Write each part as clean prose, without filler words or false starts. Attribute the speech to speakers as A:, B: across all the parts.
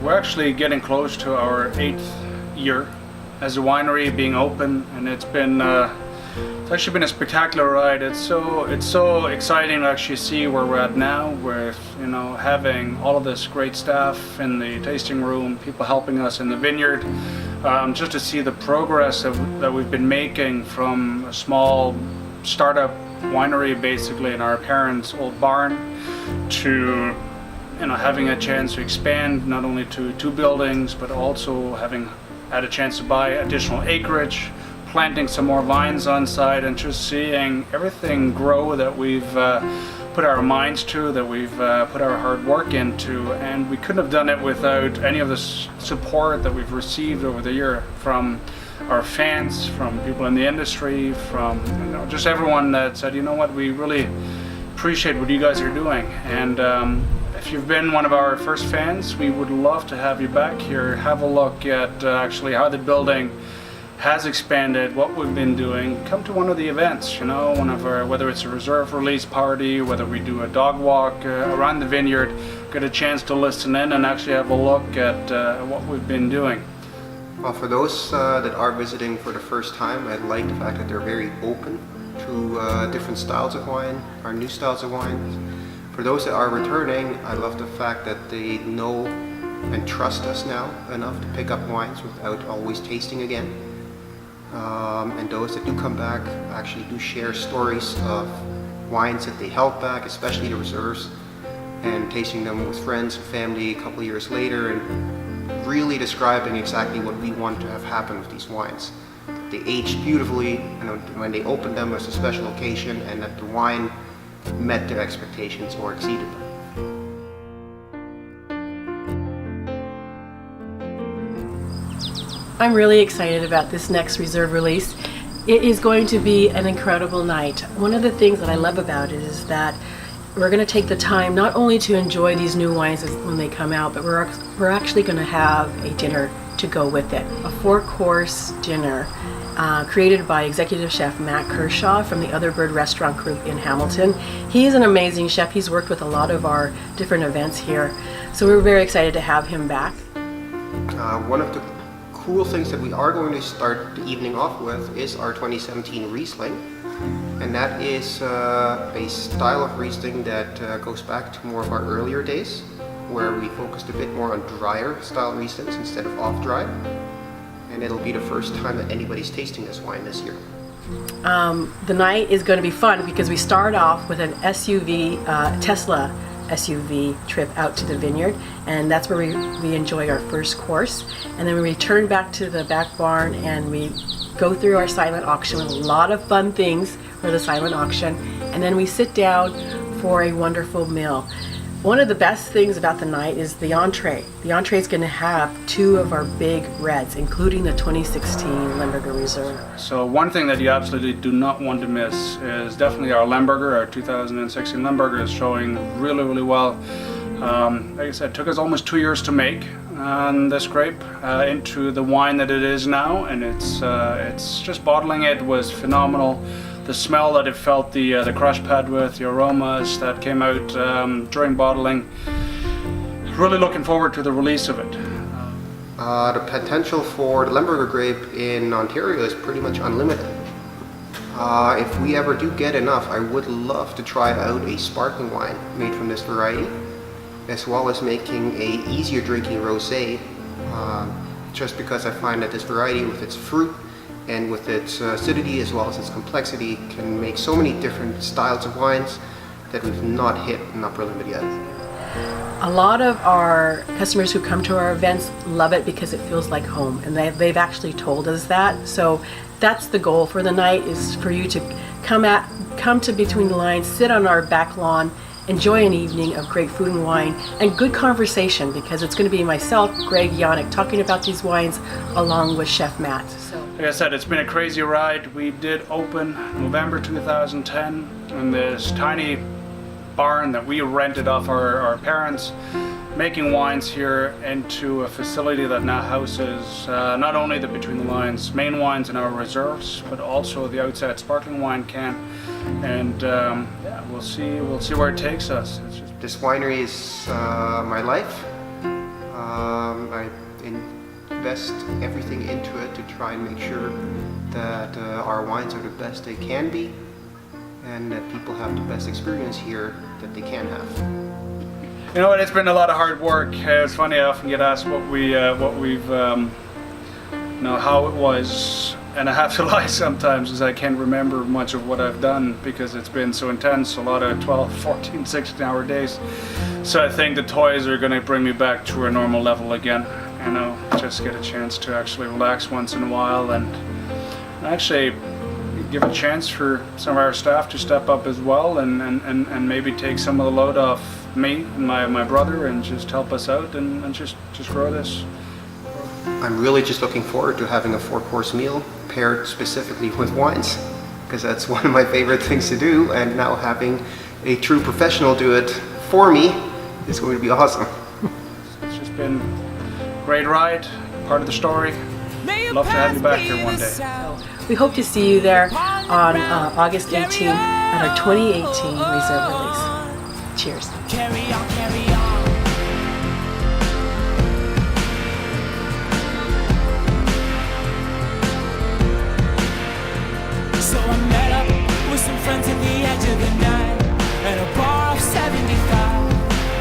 A: we're actually getting close to our 8th year as a winery being open, and it's actually been a spectacular ride. It's so exciting to actually see where we're at now, with having all of this great staff in the tasting room, people helping us in the vineyard, just to see the progress that we've been making from a small startup winery basically in our parents' old barn to having a chance to expand not only to 2 buildings, but also having had a chance to buy additional acreage, planting some more vines on site, and just seeing everything grow that we've put our minds to, that we've put our hard work into. And we couldn't have done it without any of the support that we've received over the year from our fans, from people in the industry, from just everyone that said, we really appreciate what you guys are doing. And if you've been one of our first fans, we would love to have you back here, have a look at actually how the building has expanded, what we've been doing. Come to one of the events, one of our, whether it's a reserve release party, whether we do a dog walk around the vineyard, get a chance to listen in and actually have a look at what we've been doing.
B: Well, for those that are visiting for the first time, I like the fact that they're very open to different styles of wine, our new styles of wine. For those that are returning, I love the fact that they know and trust us now enough to pick up wines without always tasting again. And those that do come back actually do share stories of wines that they held back, especially the reserves, and tasting them with friends and family a couple of years later, and really describing exactly what we want to have happen with these wines. They aged beautifully, and when they opened them as a special occasion, and that the wine met their expectations or exceeded them.
C: I'm really excited about this next reserve release. It is going to be an incredible night. One of the things that I love about it is that we're going to take the time not only to enjoy these new wines when they come out, but we're actually going to have a dinner to go with it. A 4-course dinner created by executive chef Matt Kershaw from the Other Bird Restaurant Group in Hamilton. He's an amazing chef. He's worked with a lot of our different events here. So we're very excited to have him back.
B: One of the cool things that we are going to start the evening off with is our 2017 Riesling. And that is a style of Riesling that goes back to more of our earlier days, where we focused a bit more on drier style Rieslings instead of off-dry. And it'll be the first time that anybody's tasting this wine this year.
C: The night is going to be fun because we start off with an SUV, Tesla SUV trip out to the vineyard, and that's where we enjoy our first course. And then we return back to the back barn and we go through our silent auction with a lot of fun things for the silent auction, and then we sit down for a wonderful meal. One of the best things about the night is the entree. The entree is going to have 2 of our big reds, including the 2016 Lemberger Reserve.
A: So one thing that you absolutely do not want to miss is definitely our Lemberger. Our 2016 Lemberger is showing really, really well. Like I said, it took us almost 2 years to make this grape into the wine that it is now, and it's just bottling it was phenomenal. The smell that it felt the crush pad with, the aromas that came out during bottling. Really looking forward to the release of it.
B: The potential for the Lemberger grape in Ontario is pretty much unlimited. If we ever do get enough, I would love to try out a sparkling wine made from this variety, as well as making a easier drinking rosé, just because I find that this variety with its fruit and with its acidity as well as its complexity can make so many different styles of wines that we've not hit an upper limit yet.
C: A lot of our customers who come to our events love it because it feels like home, and they've actually told us that. So that's the goal for the night, is for you to come to Between the Lines, sit on our back lawn, enjoy an evening of great food and wine and good conversation, because it's going to be myself, Greg, Yannick talking about these wines along with Chef Matt. So,
A: like I said, it's been a crazy ride. We did open November 2010 in this tiny barn that we rented off our parents, making wines here into a facility that now houses not only the Between the Lines main wines and our reserves, but also the outside sparkling wine can. And yeah, we'll see where it takes us.
B: This winery is my life. I invest everything into it to try and make sure that our wines are the best they can be, and that people have the best experience here that they can have.
A: You know what? It's been a lot of hard work. It's funny. I often get asked what we've, you know, how it was, and I have to lie sometimes, as I can't remember much of what I've done because it's been so intense. A lot of 12, 14, 16-hour days. So I think the toys are going to bring me back to a normal level again. You know, just get a chance to actually relax once in a while and actually give a chance for some of our staff to step up as well and maybe take some of the load off me and my brother and just help us out and just grow this.
B: I'm really just looking forward to having a 4-course meal paired specifically with wines, because that's one of my favorite things to do, and now having a true professional do it for me is going to be awesome.
A: It's just been a great ride, part of the story. Love to have you back here one day.
C: So we hope to see you there on August 18th at our 2018 Reserve release. Cheers.
D: Carry on, carry on. So I met up with some friends at the edge of the night at a bar of 75.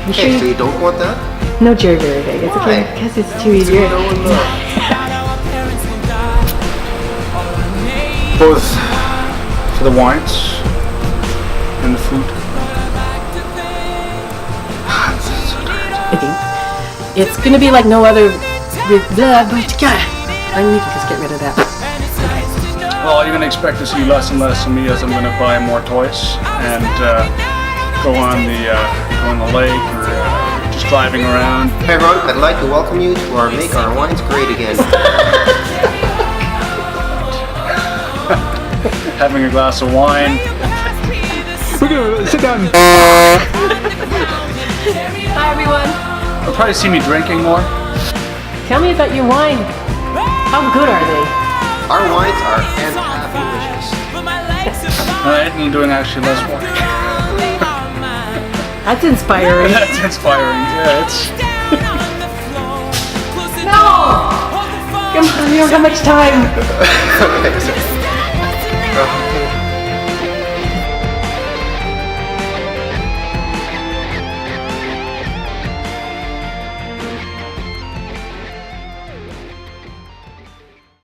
C: You
B: Hey, so
C: sure?
B: you don't want that?
C: No Jerry Berry Big. It's okay
B: Why?
C: because it's too easy.
B: No one knows.
D: About our parents will die. All our neighbors
A: Both for the wines and the food.
C: It's gonna be like no other. I need to just get rid of that.
A: Well, you're going to expect to see less and less of me as I'm going to buy more toys and go on the lake or just driving around.
B: Hey Ron, I'd like to welcome you to our Make Our Wines Great Again.
A: Having a glass of wine. Sit down.
C: Hi everyone.
A: You'll probably see me drinking more.
C: Tell me about your wine. How good are they?
B: Our wines are delicious.
A: And doing actually less work.
C: That's inspiring.
A: That's inspiring. Yeah, it's.
C: No! Come on, you don't have much time.
B: Okay, so